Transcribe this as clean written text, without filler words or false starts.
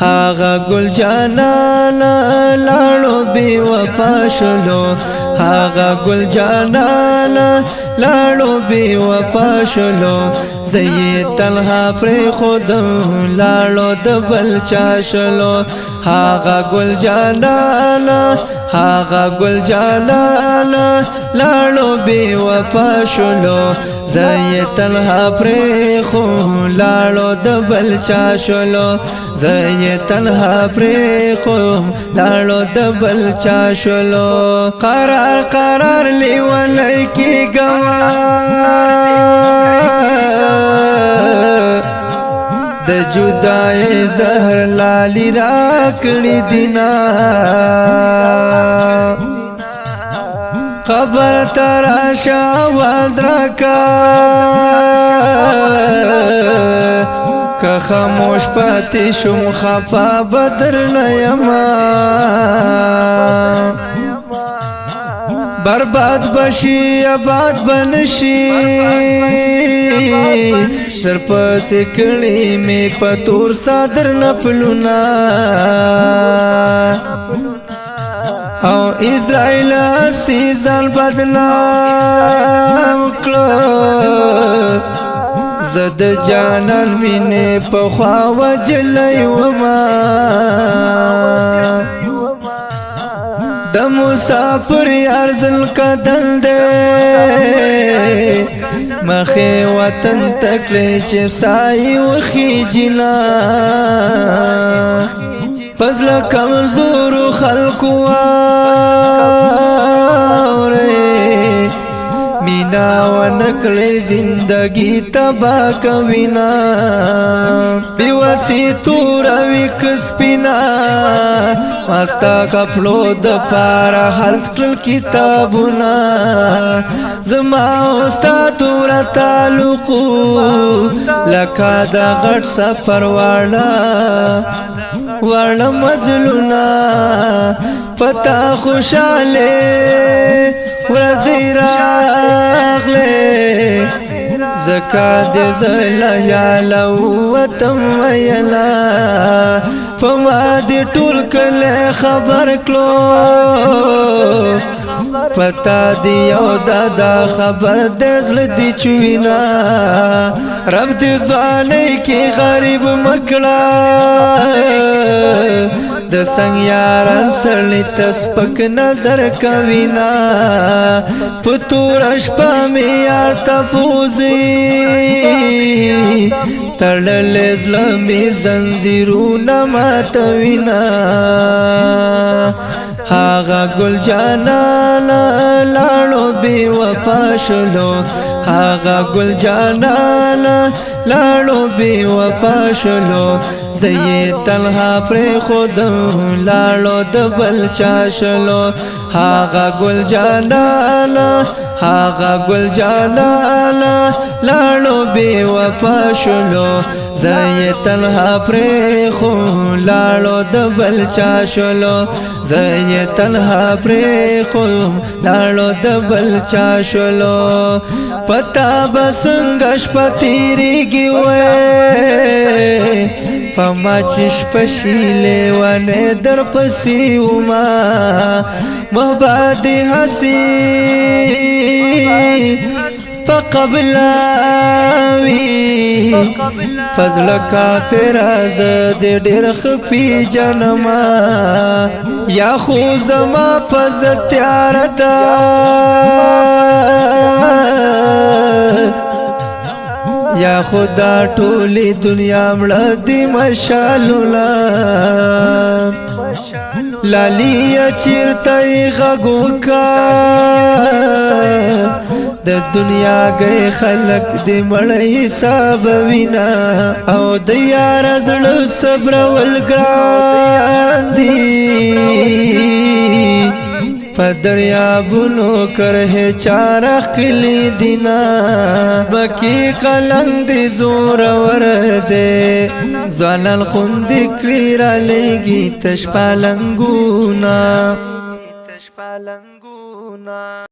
هاغه ګل جانانا لاړو بي وفا شلو هاغه ګل جانانا لاړو بي وفا شلو زي تنها پر خود لاړو د بل چا شلو هاغه ګل جانانا هاغه ګل جانانا لاړو بي وفا شلو زي تنها پر خو لاړو د بل چا شلو زي تنها پر خو لاړو د بل چا شلو قرار قرار لیولای کی گوا د جدای زهر لالی راکړی دینا خبر تراشا آواز راکا که خاموش پاتی شم خفا بدر نیما برباد بشی آباد بنشی در پس کړي می پتور صادر نفلونا او اسرائیل سیزن بدنام کړو زد جانان مینه په خوا وجلای وما د مسافر ارزل کدل دے مخه وطن تکلی چې سای وخی جنا پزل کمزور خلق واره مینا ونکلی زندگی تبا کوینا بیوسی تور ویکس پینا مستا کپلو د پارا حرز کل کتابونا زما استا تور تعلقو لکا دا غٹ سفر وارلا مزلونا پتا خوشالے ورزی راغلے زکا دے زلا یا لوتم ویلا فما دی ټول کله خبر کلو پتا دی او دادا خبر دزل دی چوینا رب دی زوالی کی غریب مکلا د څنګه یاران سړی تسپک نظر کوینا پتور شپه می یار تپوزی تړل زلمی زنجیرونه ماتوینا هاغه ګل جانانا لاړو بي وفا شلو هاغه ګل جانانا لاړو بي وفا شلو زي تنها پر خود لاړو د بل چا شلو هاغه ګل جانانا هاغه ګل جانانا لاړو بي وفا شلو زي تنها پر خو لاړو د بل چا شلو زي تنها پر خو لاړو د بل چا شلو پتا بسنگش پتیریږي وې پما چش پشیلې ونه در پسې وما مبادی حسی فقبلاوی فضل کافر آزد دیر خفی جنما یا خوزما پز تیارتا یا خدا ټولی دنیا مړه دی مشالولا لالی چیرته غوکا د دنیا گئے خلق دی مړ حساب وینا او د یار زړه صبر ولګران دی فدریابونو کرے چارہ قلی دینا بکی قلنگ دی زور وردے زوانان خوندی کلی را لیگی تشپالنگونا